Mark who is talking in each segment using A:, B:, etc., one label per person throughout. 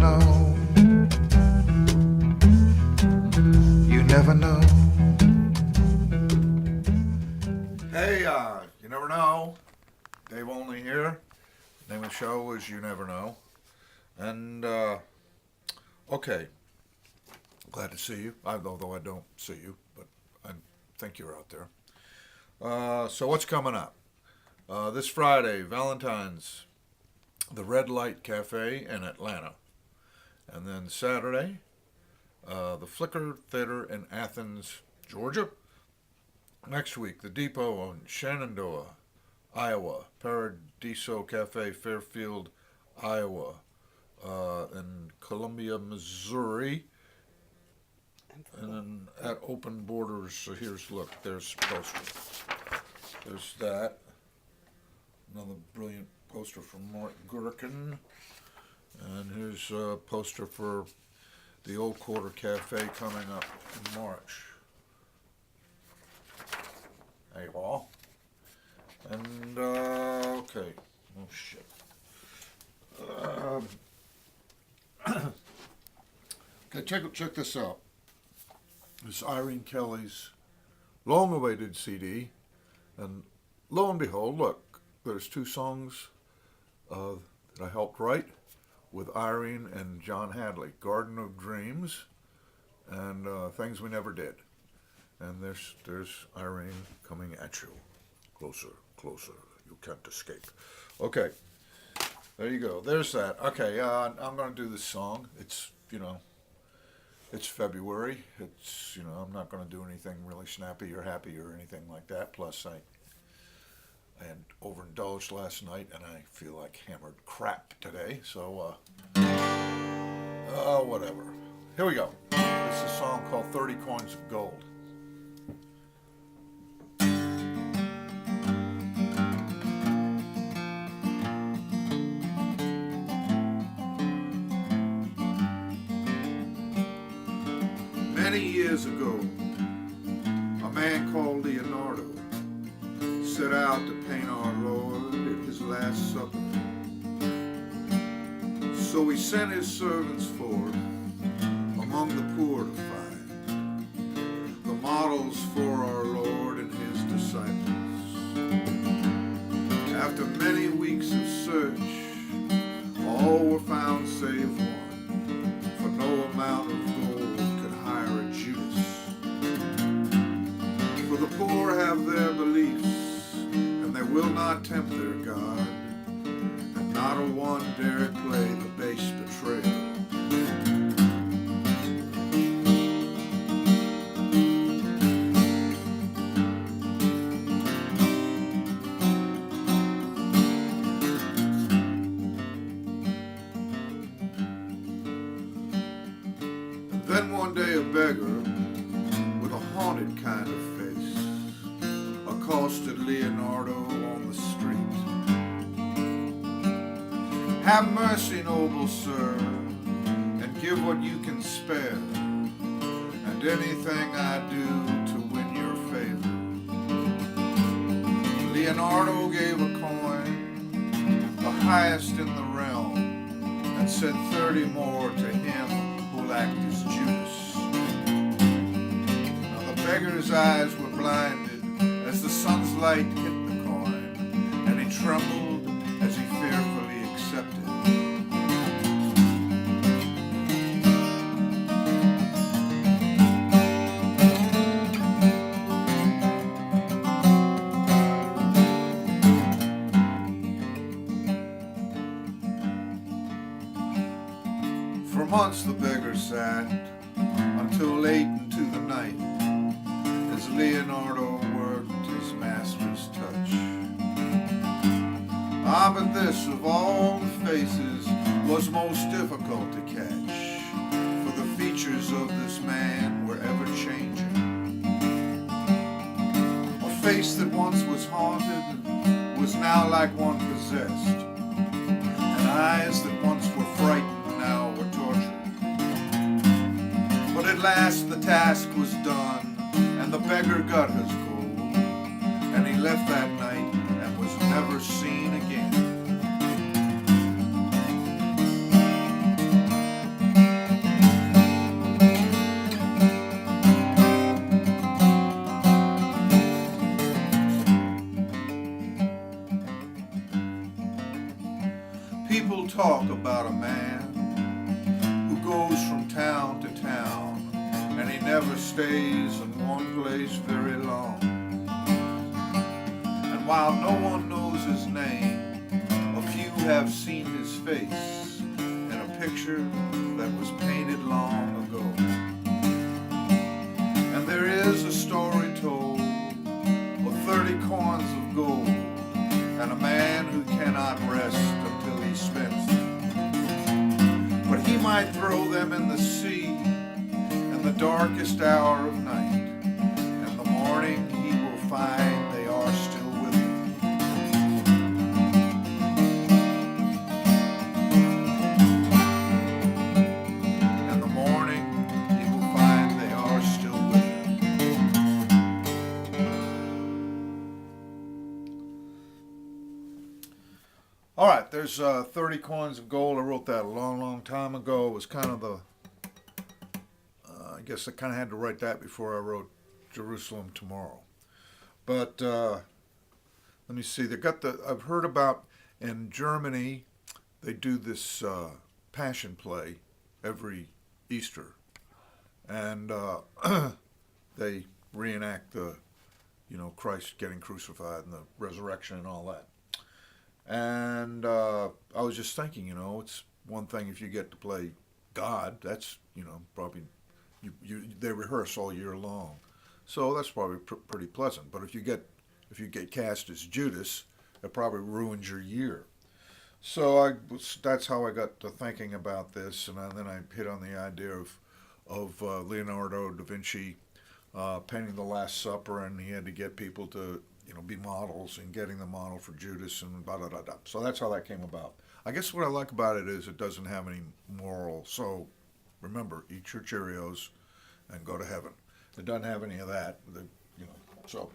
A: know. You never know. Hey, you never know. Dave Olney here. The name of the show is You Never Know. And, okay. Glad to see you, although I don't see you, but I think you're out there. So what's coming up? This Friday, Valentine's, the Red Light Cafe in Atlanta. And then Saturday, the Flicker Theater in Athens, Georgia. Next week, the Depot in Shenandoah, Iowa. Paradiso Cafe, Fairfield, Iowa. In Columbia, Missouri. And then at Open Borders, so here's, look, there's a poster. There's that. Another brilliant poster from Mark Gurkin. And here's a poster for the Old Quarter Cafe coming up in March. Hey, all. And, okay. Oh, shit. Okay, check this out. This is Irene Kelly's long-awaited CD. And lo and behold, look, there's two songs that I helped write with Irene and John Hadley, Garden of Dreams and Things We Never Did. And there's Irene coming at you. Closer, closer, you can't escape. Okay, there you go. There's that. Okay, I'm going to do this song. It's, it's February. It's, I'm not going to do anything really snappy or happy or anything like that. Plus, I had overindulged last night, and I feel like hammered crap today. So, whatever. Here we go. This is a song called 30 Coins of Gold. Many years ago, a man called Leonardo set out to paint our Lord at his Last Supper. So he sent his servants forth among the poor to find the models for our Lord and his disciples. After many weeks of search, all were found save one, for no amount of gold could hire a Judas. For the poor have their beliefs, and they will not tempt their God, and not a one dare play the base betrayer. Then one day a beggar with a haunted kind of face accosted Leonardo on the street. Have mercy, noble sir, and give what you can spare, and anything I do to win your favor. Leonardo gave a coin, the highest in the realm, and said 30 more to him who'll act as Judas. Now the beggar's eyes were blinded as the sun's light hit the coin, and he trembled as he fearfully accepted. For months the beggar sat until late into the night as Leonardo worked his master's touch. Ah, but this of all the faces was most difficult to catch, for the features of this man were ever changing. A face that once was haunted was now like one possessed, and eyes that once were frightened now were tortured. But at last the task was done, and the beggar got his gold, and he left that night and was never seen again. People talk about a man who goes from town to town, and he never stays in one place very long. And while no one knows his name, a few have seen his face in a picture that was painted long ago. And there is a story told of 30 coins of gold and a man who cannot rest until he spends them. But he might throw them in the sea in the darkest hour of night. In the morning he will find they are still with him. In the morning he will find they are still with him. All right, there's 30 coins of gold. I wrote that a long, long time ago. It was kind of the, I guess I kind of had to write that before I wrote Jerusalem Tomorrow. But let me see. They got I've heard about in Germany, they do this Passion play every Easter, and they reenact the, Christ getting crucified and the resurrection and all that. And I was just thinking, it's one thing if you get to play God. That's, probably they rehearse all year long, so that's probably pretty pleasant. But if you get cast as Judas, it probably ruins your year. So that's how I got to thinking about this, and then I hit on the idea of Leonardo da Vinci painting the Last Supper, and he had to get people to be models, and getting the model for Judas and blah, blah, blah, blah. So that's how that came about. I guess what I like about it is it doesn't have any moral. So remember, eat your Cheerios and go to heaven. It doesn't have any of that. So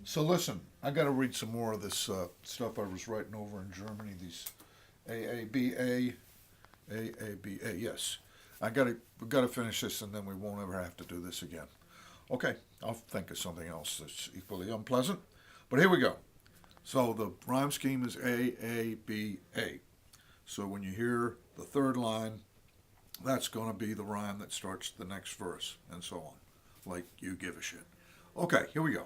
A: so listen, I got to read some more of this stuff I was writing over in Germany. These AABA. Yes, we got to finish this, and then we won't ever have to do this again. Okay, I'll think of something else that's equally unpleasant. But here we go. So the rhyme scheme is AABA. So when you hear the third line, that's going to be the rhyme that starts the next verse, and so on. Like you give a shit. Okay, here we go.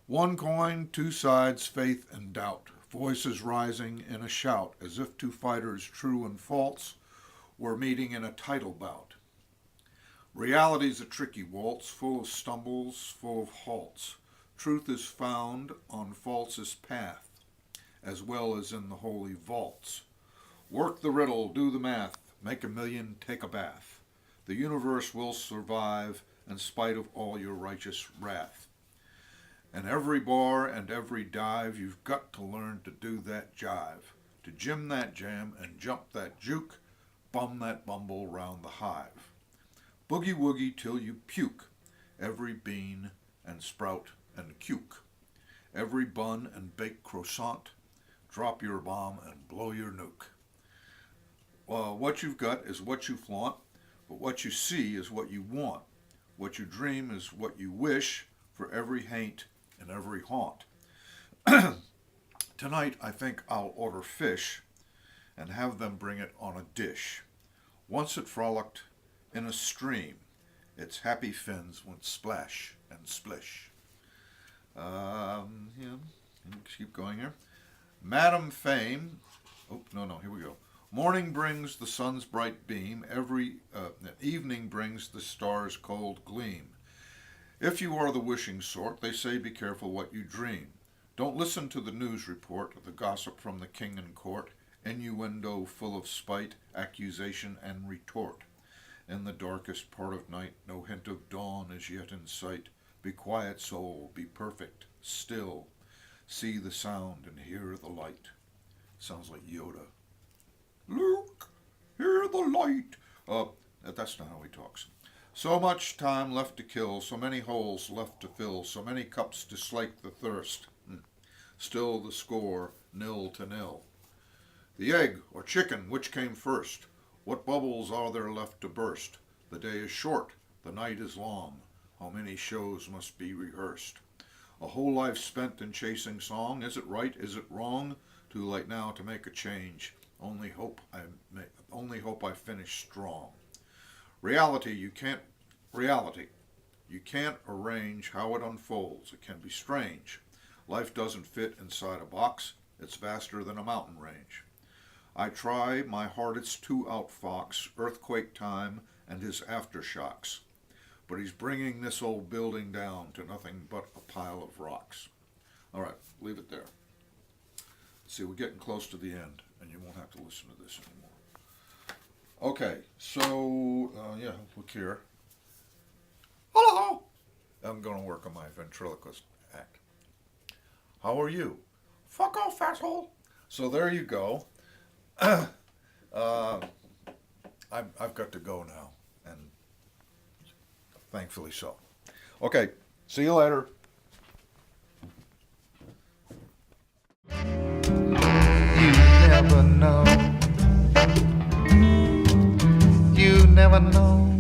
A: One coin, two sides, faith and doubt. Voices rising in a shout, as if two fighters, true and false, were meeting in a title bout. Reality's a tricky waltz, full of stumbles, full of halts. Truth is found on false's path, as well as in the holy vaults. Work the riddle, do the math, make a million, take a bath. The universe will survive in spite of all your righteous wrath. And every bar and every dive, you've got to learn to do that jive, to jim that jam and jump that juke, bum that bumble round the hive. Boogie woogie till you puke, every bean and sprout and cuke, every bun and baked croissant, drop your bomb and blow your nuke. What you've got is what you flaunt, but what you see is what you want. What you dream is what you wish for every haint and every haunt. Tonight I think I'll order fish and have them bring it on a dish. Once it frolicked in a stream, its happy fins went splash and splish. Keep going here. Madam Fame, here we go. Morning brings the sun's bright beam, every evening brings the star's cold gleam. If you are the wishing sort, they say be careful what you dream. Don't listen to the news report, the gossip from the king and court, innuendo full of spite, accusation and retort. In the darkest part of night, no hint of dawn is yet in sight. Be quiet, soul, be perfect, still. See the sound and hear the light. Sounds like Yoda. Luke, hear the light. That's not how he talks. So much time left to kill, so many holes left to fill, so many cups to slake the thirst. Still the score, 0-0. The egg or chicken, which came first? What bubbles are there left to burst? The day is short, the night is long. How many shows must be rehearsed? A whole life spent in chasing song. Is it right? Is it wrong? Too late now to make a change. Only hope I finish strong. Reality, you can't arrange how it unfolds. It can be strange. Life doesn't fit inside a box. It's vaster than a mountain range. I try my hardest to outfox earthquake time and his aftershocks. But he's bringing this old building down to nothing but a pile of rocks. All right, leave it there. See, we're getting close to the end, and you won't have to listen to this anymore. Okay, so, look here. Hello! I'm going to work on my ventriloquist act. How are you? Fuck off, asshole! So there you go. I've got to go now, and thankfully so. Okay, see you later.
B: You never know. You never know.